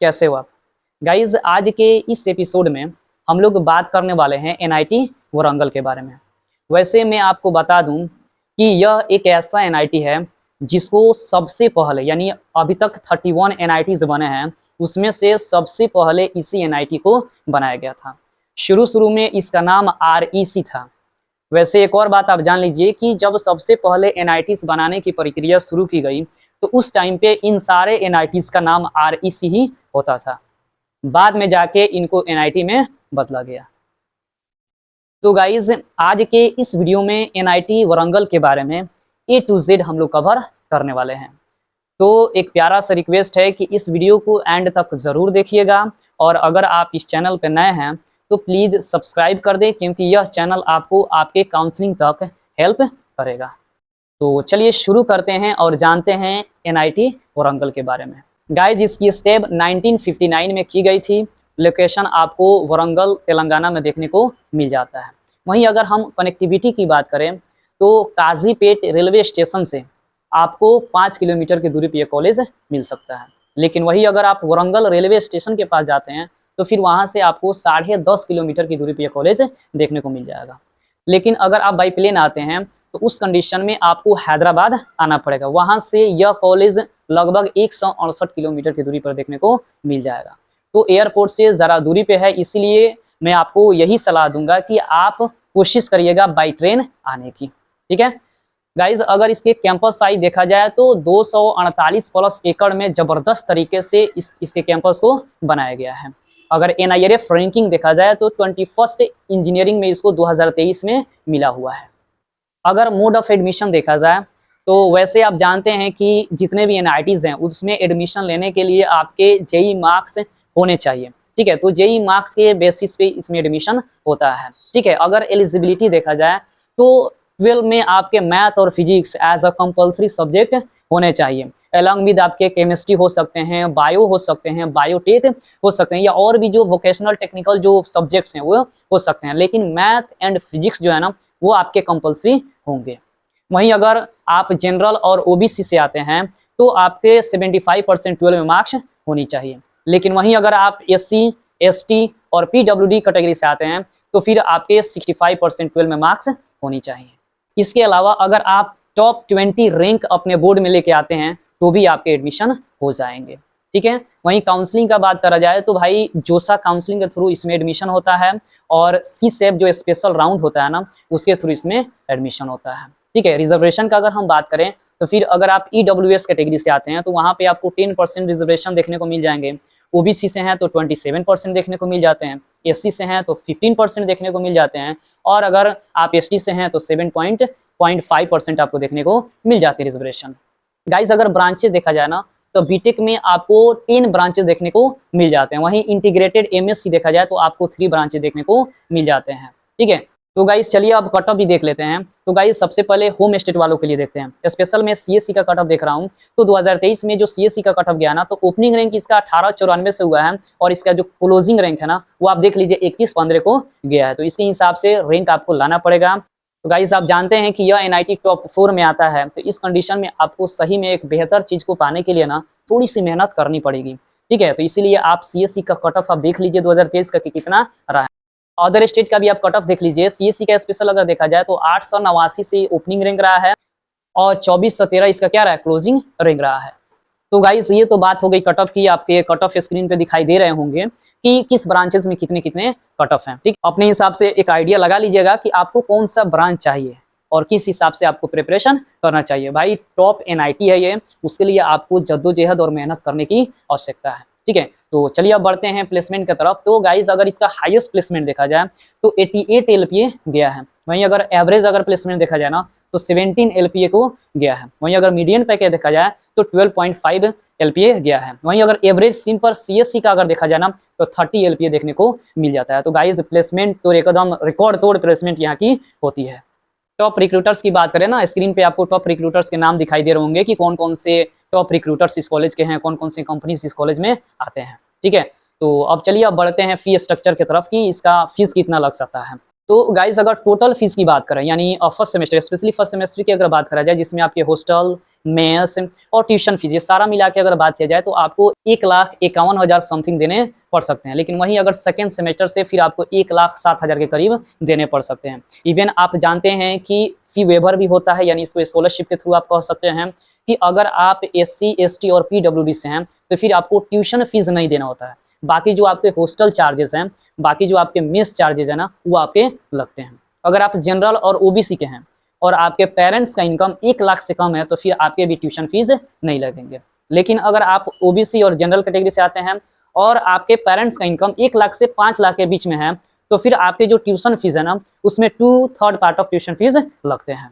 कैसे हो आप गाइज। आज के इस एपिसोड में हम लोग बात करने वाले हैं एनआईटी वारंगल के बारे में। वैसे मैं आपको बता दूं कि यह एक ऐसा एनआईटी है जिसको सबसे पहले यानी अभी तक 31 एनआईटीज बने हैं, उसमें से सबसे पहले इसी एनआईटी को बनाया गया था। शुरू में इसका नाम आरईसी था। वैसे एक और बात आप जान लीजिए कि जब सबसे पहले एनआईटीज बनाने की प्रक्रिया शुरू की गई तो उस टाइम पे इन सारे एनआईटीज का नाम आरईसी ही होता था। बाद में जाके इनको एनआईटी में बदला गया। तो गाइज आज के इस वीडियो में एनआईटी वारंगल के बारे में A to Z हम लोग कवर करने वाले हैं। तो एक प्यारा सा रिक्वेस्ट है कि इस वीडियो को एंड तक ज़रूर देखिएगा, और अगर आप इस चैनल पर नए हैं तो प्लीज़ सब्सक्राइब कर दें, क्योंकि यह चैनल आपको आपके काउंसलिंग तक हेल्प करेगा। तो चलिए शुरू करते हैं और जानते हैं एनआईटी वारंगल के बारे में। गाइज इसकी स्टेप 1959 में की गई थी। लोकेशन आपको वारंगल तेलंगाना में देखने को मिल जाता है। वहीं अगर हम कनेक्टिविटी की बात करें तो काजीपेट रेलवे स्टेशन से आपको 5 किलोमीटर की दूरी पर यह कॉलेज मिल सकता है। लेकिन वही अगर आप वारंगल रेलवे स्टेशन के पास जाते हैं तो फिर वहाँ से आपको 10.5 किलोमीटर की दूरी पर यह कॉलेज देखने को मिल जाएगा। लेकिन अगर आप बाई प्लेन आते हैं तो उस कंडीशन में आपको हैदराबाद आना पड़ेगा। वहाँ से यह कॉलेज लगभग 168 किलोमीटर की दूरी पर देखने को मिल जाएगा। तो एयरपोर्ट से ज़रा दूरी पे है, इसीलिए मैं आपको यही सलाह दूंगा कि आप कोशिश करिएगा बाई ट्रेन आने की। ठीक है गाइज, अगर इसके कैंपस साइज देखा जाए तो 248 प्लस एकड़ में ज़बरदस्त तरीके से इसके कैंपस को बनाया गया है। अगर NIRF रैंकिंग देखा जाए तो 21st इंजीनियरिंग में इसको 2023 में मिला हुआ है। अगर मोड ऑफ एडमिशन देखा जाए तो वैसे आप जानते हैं कि जितने भी एनआईटीज हैं उसमें एडमिशन लेने के लिए आपके जेई मार्क्स होने चाहिए। ठीक है, तो जेई मार्क्स के बेसिस पे इसमें एडमिशन होता है। ठीक है, अगर एलिजिबिलिटी देखा जाए तो 12 में आपके मैथ और physics as a compulsory subject होने चाहिए। अलॉन्ग विद आपके केमिस्ट्री हो सकते हैं, बायो हो सकते हैं, बायोटेक हो सकते हैं, या और भी जो वोकेशनल टेक्निकल जो सब्जेक्ट्स हैं वो हो सकते हैं। लेकिन मैथ एंड फिजिक्स जो है ना वो आपके कंपलसरी होंगे। वहीं अगर आप जनरल और ओबीसी से आते हैं तो आपके 75% 12 में मार्क्स होनी चाहिए। लेकिन वहीं अगर आप SC ST और PWD कैटेगरी से आते हैं तो फिर आपके 65% 12 में मार्क्स होनी चाहिए। इसके अलावा अगर आप टॉप 20 रैंक अपने बोर्ड में लेके आते हैं तो भी आपके एडमिशन हो जाएंगे। ठीक है, वहीं काउंसलिंग का बात करा जाए तो भाई जोसा काउंसलिंग के थ्रू इसमें एडमिशन होता है, और CSEP जो स्पेशल राउंड होता है ना उसके थ्रू इसमें एडमिशन होता है। ठीक है, रिजर्वेशन का अगर हम बात करें तो फिर अगर आप EWS कैटेगरी से आते हैं तो वहाँ पे आपको 10% रिजर्वेशन देखने को मिल जाएंगे। OBC से हैं तो 27% देखने को मिल जाते हैं, SC से हैं तो 15% देखने को मिल जाते हैं, और अगर आप ST से हैं तो 7.5% आपको देखने को मिल जाती है रिजर्वेशन। गाइज अगर ब्रांचेस देखा जाए ना तो बीटेक में आपको 3 ब्रांचेस देखने को मिल जाते हैं। वहीं इंटीग्रेटेड MSc देखा जाए तो आपको 3 ब्रांचेस देखने को मिल जाते हैं। ठीक है, तो गाइज चलिए अब कट ऑफ भी देख लेते हैं। तो गाइज सबसे पहले होम स्टेट वालों के लिए देखते हैं। स्पेशल में CSC का कट ऑफ देख रहा हूँ तो 2023 में जो CSC का कट ऑफ गया ना तो ओपनिंग रैंक इसका 1894 से हुआ है, और इसका जो क्लोजिंग रैंक है ना वो आप देख लीजिए 3115 को गया है। तो इसके हिसाब से रैंक आपको लाना पड़ेगा। तो गाइस आप जानते हैं कि यह NIT टॉप 4 में आता है, तो इस कंडीशन में आपको सही में एक बेहतर चीज़ को पाने के लिए ना थोड़ी सी मेहनत करनी पड़ेगी। ठीक है, तो इसीलिए आप CSC का कट ऑफ आप देख लीजिए 2023 का कि कितना रहा है। अदर स्टेट का भी आप कट ऑफ देख लीजिए। CSC का स्पेशल अगर देखा जाए तो 889 से ओपनिंग रैंक रहा है, और 2413 इसका क्या रहा है क्लोजिंग रैंक रहा है। तो गाइस ये तो बात हो गई कट ऑफ की। आपके कट ऑफ स्क्रीन पे दिखाई दे रहे होंगे कि किस ब्रांचेस में कितने कितने कट ऑफ हैं। ठीक, अपने हिसाब से एक आइडिया लगा लीजिएगा कि आपको कौन सा ब्रांच चाहिए और किस हिसाब से आपको प्रिपरेशन करना चाहिए। भाई टॉप NIT है ये, उसके लिए आपको जद्दोजहद और मेहनत करने की आवश्यकता है। ठीक है, तो चलिए अब बढ़ते हैं प्लेसमेंट की तरफ। तो गाइस अगर इसका हाईएस्ट प्लेसमेंट देखा जाए तो 88 LPA गया है। वहीं अगर एवरेज अगर प्लेसमेंट देखा जाए ना तो 17 LPA को गया है। वहीं अगर मीडियन पैकेज देखा जाए तो 12.5 LPA गया है। वहीं अगर एवरेज सिम पर CSC का अगर देखा जाए ना तो 30 LPA देखने को मिल जाता है। तो गाइस प्लेसमेंट तो एकदम रिकॉर्ड तोड़ प्लेसमेंट यहाँ की होती है। टॉप रिक्रूटर्स की बात करें ना, स्क्रीन पे आपको टॉप रिक्रूटर्स के नाम दिखाई दे रहे होंगे कि कौन कौन से टॉप रिक्रूटर्स इस कॉलेज के हैं, कौन कौन सी कंपनीज इस कॉलेज में आते हैं। ठीक है, तो अब चलिए अब बढ़ते हैं फी स्ट्रक्चर की तरफ कि इसका फीस कितना लग सकता है। तो गाइज अगर टोटल फीस की बात करें यानी first semester, specially first semester की अगर बात करा जाए जिसमें आपके हॉस्टल, मेस और ट्यूशन फीस, ये सारा मिला के अगर बात किया जाए तो आपको 1,51,000 समथिंग देने पड़ सकते हैं। लेकिन वहीं अगर सेकेंड सेमेस्टर से फिर आपको 1,07,000 के करीब देने पड़ सकते हैं। इवन आप जानते हैं कि फी वेवर भी होता है, यानी इसको स्कॉलरशिप के थ्रू आप कह सकते हैं कि अगर आप SC ST और PWD से हैं तो फिर आपको ट्यूशन फीस नहीं देना होता है। बाकी जो आपके हॉस्टल चार्जेस हैं, बाकी जो आपके मेस चार्जेस है ना, वो आपके लगते हैं। अगर आप जनरल और OBC के हैं और आपके पेरेंट्स का इनकम 1 लाख से कम है तो फिर आपके भी ट्यूशन फीस नहीं लगेंगे। लेकिन अगर आप OBC और जनरल कैटेगरी से आते हैं और आपके पेरेंट्स का इनकम 1 लाख से 5 लाख के बीच में है तो फिर आपके जो ट्यूशन फीस है ना, उसमें 2/3 पार्ट ऑफ ट्यूशन फीस लगते हैं।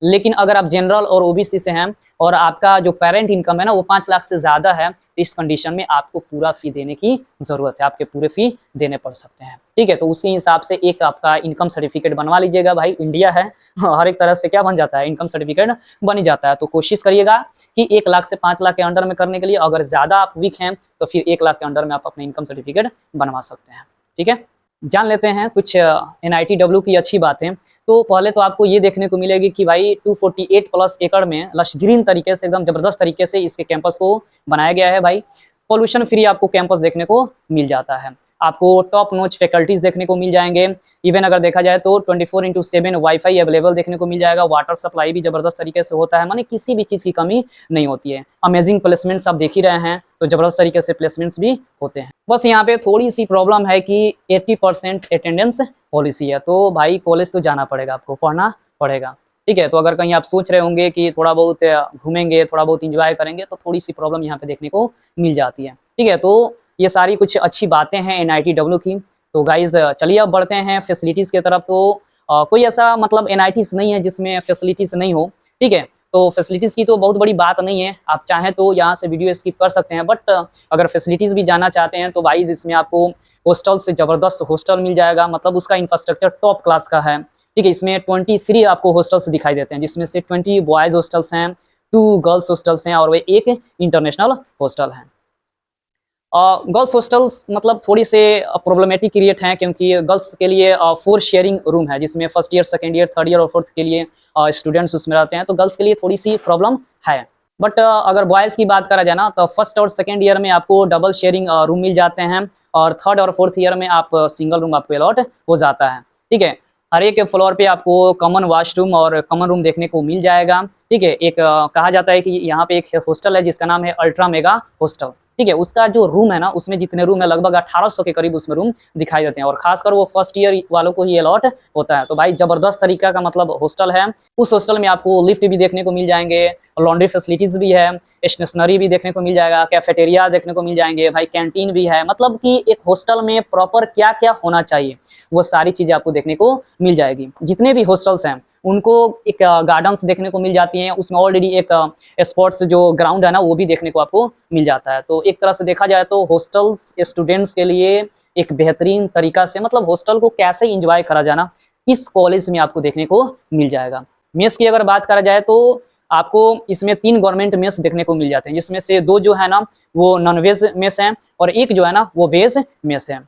लेकिन अगर आप जनरल और OBC से हैं और आपका जो पेरेंट इनकम है ना वो 5 लाख से ज़्यादा है, तो इस कंडीशन में आपको पूरा फी देने की ज़रूरत है, आपके पूरे फी देने पड़ सकते हैं। ठीक है, तो उसके हिसाब से एक आपका इनकम सर्टिफिकेट बनवा लीजिएगा। भाई इंडिया है, हर एक तरह से क्या बन जाता है, इनकम सर्टिफिकेट बन ही जाता है। तो कोशिश करिएगा कि 1 लाख से 5 लाख के अंडर में करने के लिए, अगर ज़्यादा आप वीक हैं तो फिर 1 लाख के अंडर में आप अपने इनकम सर्टिफिकेट बनवा सकते हैं। ठीक है, जान लेते हैं कुछ NITW की अच्छी बातें। तो पहले तो आपको ये देखने को मिलेगी कि भाई 248+ एकड़ में लश ग्रीन तरीके से, एकदम ज़बरदस्त तरीके से इसके कैंपस को बनाया गया है। भाई पोल्यूशन फ्री आपको कैंपस देखने को मिल जाता है। आपको टॉप नॉच फैकल्टीज देखने को मिल जाएंगे। इवन अगर देखा जाए तो 24/7 वाईफाई अवेलेबल देखने को मिल जाएगा। वाटर सप्लाई भी ज़बरदस्त तरीके से होता है, माने किसी भी चीज़ की कमी नहीं होती है। अमेजिंग प्लेसमेंट्स आप देख ही रहे हैं, तो ज़बरदस्त तरीके से प्लेसमेंट्स भी होते हैं। बस यहाँ पे थोड़ी सी प्रॉब्लम है कि 80% अटेंडेंस पॉलिसी है। तो भाई कॉलेज तो जाना पड़ेगा, आपको पढ़ना पड़ेगा। ठीक है, तो अगर कहीं आप सोच रहे होंगे कि थोड़ा बहुत घूमेंगे, थोड़ा बहुत इंजॉय करेंगे, तो थोड़ी सी प्रॉब्लम यहाँ पे देखने को मिल जाती है। ठीक है, तो ये सारी कुछ अच्छी बातें हैं NITW की। तो गाइज चलिए अब बढ़ते हैं फैसिलिटीज़ की तरफ। तो कोई ऐसा मतलब NITs नहीं है जिसमें फैसिलिटीज़ नहीं हो। ठीक है, तो फैसिलिटीज़ की तो बहुत बड़ी बात नहीं है, आप चाहें तो यहाँ से वीडियो स्किप कर सकते हैं। बट अगर फैसिलिटीज़ भी जानना चाहते हैं तो भाई इसमें आपको हॉस्टल से ज़बरदस्त हॉस्टल मिल जाएगा, मतलब उसका इंफ्रास्ट्रक्चर टॉप क्लास का है। ठीक है, इसमें 23 आपको हॉस्टल्स दिखाई देते हैं, जिसमें से 20 बॉयज़ हॉस्टल्स हैं, 2 गर्ल्स हॉस्टल्स हैं और वे एक इंटरनेशनल हॉस्टल है। गर्ल्स हॉस्टल्स मतलब थोड़ी से प्रॉब्लमेटिक क्रिएट हैं, क्योंकि गर्ल्स के लिए 4 शेयरिंग रूम है, जिसमें first year, second year, third year और फोर्थ के लिए स्टूडेंट्स उसमें रहते हैं। तो गर्ल्स के लिए थोड़ी सी प्रॉब्लम है। बट अगर बॉयज़ की बात करा जाए ना, तो फर्स्ट और सेकेंड ईयर में आपको डबल शेयरिंग रूम मिल जाते हैं और थर्ड और फोर्थ ईयर में आप सिंगल रूम आपको अलॉट हो जाता है। ठीक है, हर एक फ्लोर पे आपको कॉमन वॉशरूम और कॉमन रूम देखने को मिल जाएगा। ठीक है, एक कहा जाता है कि यहाँ पे एक हॉस्टल है जिसका नाम है अल्ट्रा मेगा हॉस्टल। ठीक है, उसका जो रूम है ना, उसमें जितने रूम है लगभग 1800 के करीब उसमें रूम दिखाई देते हैं, और खासकर वो फर्स्ट ईयर वालों को ही अलॉट होता है। तो भाई जबरदस्त तरीका का मतलब हॉस्टल है। उस हॉस्टल में आपको लिफ्ट भी देखने को मिल जाएंगे, लॉन्ड्री फैसिलिटीज भी है, स्टेशनरी भी देखने को मिल जाएगा, कैफेटेरिया देखने को मिल जाएंगे, भाई कैंटीन भी है। मतलब कि एक हॉस्टल में प्रॉपर क्या क्या होना चाहिए वो सारी चीज़ें आपको देखने को मिल जाएगी। जितने भी हॉस्टल्स हैं उनको एक गार्डन्स देखने को मिल जाती हैं, उसमें ऑलरेडी एक स्पोर्ट्स जो ग्राउंड है ना वो भी देखने को आपको मिल जाता है। तो एक तरह से देखा जाए तो हॉस्टल्स स्टूडेंट्स के लिए एक बेहतरीन तरीका से, मतलब हॉस्टल को कैसे इंजॉय करा जाना, इस कॉलेज में आपको देखने को मिल जाएगा। मेस की अगर बात करा जाए तो आपको इसमें 3 गवर्नमेंट मेस देखने को मिल जाते हैं, जिसमें से 2 जो है ना वो नॉन वेज मेस हैं और एक जो है ना वो वेज मेस है,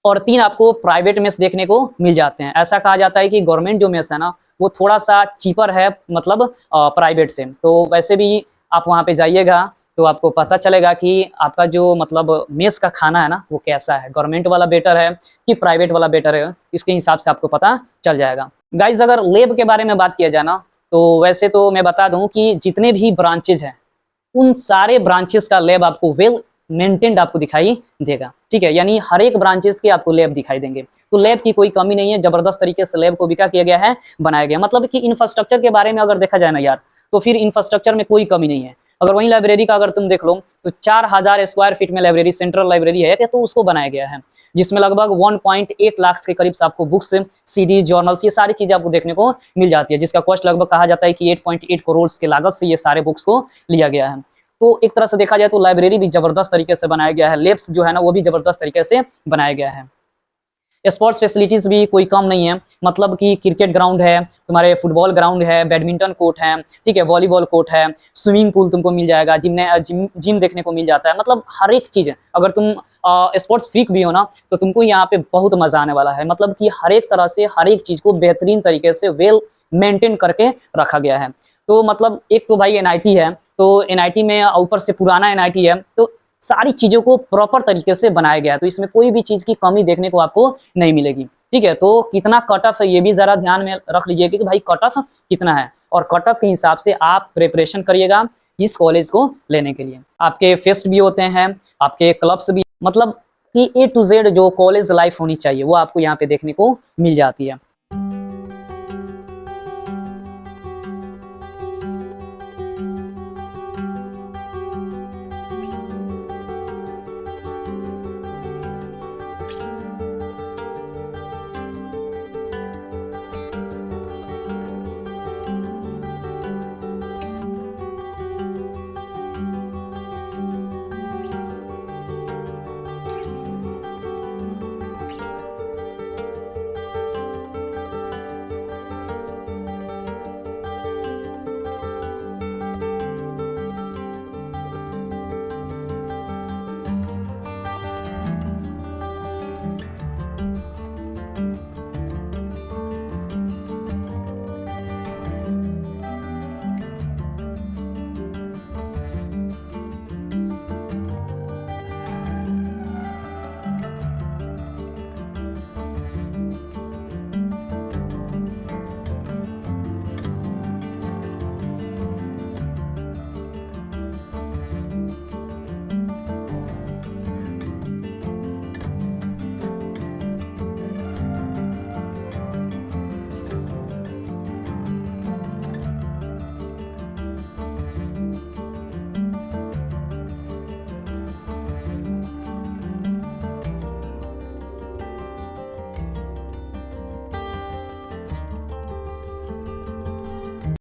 और 3 आपको प्राइवेट मेस देखने को मिल जाते हैं। ऐसा कहा जाता है कि गवर्नमेंट जो मेस है ना वो थोड़ा सा चीपर है, मतलब प्राइवेट से। तो वैसे भी आप वहाँ पे जाइएगा तो आपको पता चलेगा कि आपका जो मतलब मेस का खाना है ना वो कैसा है, गवर्नमेंट वाला बेटर है कि प्राइवेट वाला बेटर है, इसके हिसाब से आपको पता चल जाएगा। गाइज अगर लैब के बारे में बात किया जाए ना, तो वैसे तो मैं बता दूं कि जितने भी ब्रांचेज हैं उन सारे ब्रांचेस का लैब आपको वेल मेंटेन्ड आपको दिखाई देगा। ठीक है, यानी हर एक ब्रांचेस के आपको लैब दिखाई देंगे, तो लैब की कोई कमी नहीं है। जबरदस्त तरीके से लैब को भी क्या किया गया है, बनाया गया। मतलब कि इंफ्रास्ट्रक्चर के बारे में अगर देखा जाए ना यार, तो फिर इंफ्रास्ट्रक्चर में कोई कमी नहीं है। अगर वहीं लाइब्रेरी का अगर तुम देख लो तो 4000 स्क्वायर फीट में लाइब्रेरी, सेंट्रल लाइब्रेरी है, तो उसको बनाया गया है, जिसमें लगभग 1.8 लाख के करीब से आपको बुक्स, CD, जर्नल्स, ये सारी चीजें आपको देखने को मिल जाती है, जिसका कॉस्ट लगभग कहा जाता है कि 8.8 करोड़ के लागत से ये सारे बुक्स को लिया गया है। तो एक तरह से देखा जाए तो लाइब्रेरी भी जबरदस्त तरीके से बनाया गया है, लैब्स जो है ना वो भी जबरदस्त तरीके से बनाया गया है। स्पोर्ट्स फैसिलिटीज़ भी कोई कम नहीं है, मतलब कि क्रिकेट ग्राउंड है, तुम्हारे फुटबॉल ग्राउंड है, बैडमिंटन कोर्ट है, ठीक है, वॉलीबॉल कोर्ट है, स्विमिंग पूल तुमको मिल जाएगा, जिम देखने को मिल जाता है। मतलब हर एक चीज़ है। अगर तुम स्पोर्ट्स फ्रीक भी हो ना तो तुमको यहाँ पे बहुत मज़ा आने वाला है। मतलब कि हर एक तरह से हर एक चीज़ को बेहतरीन तरीके से वेल मेंटेन करके रखा गया है। तो मतलब एक तो भाई एनआईटी है, तो एनआईटी में ऊपर से पुराना एनआईटी है, तो सारी चीज़ों को प्रॉपर तरीके से बनाया गया है, तो इसमें कोई भी चीज़ की कमी देखने को आपको नहीं मिलेगी। ठीक है, तो कितना कट ऑफ है ये भी ज़रा ध्यान में रख लीजिए कि भाई कट ऑफ कितना है, और कट ऑफ के हिसाब से आप प्रिपरेशन करिएगा इस कॉलेज को लेने के लिए। आपके फेस्ट भी होते हैं, आपके क्लब्स भी, मतलब कि A to Z जो कॉलेज लाइफ होनी चाहिए वो आपको यहाँ पे देखने को मिल जाती है।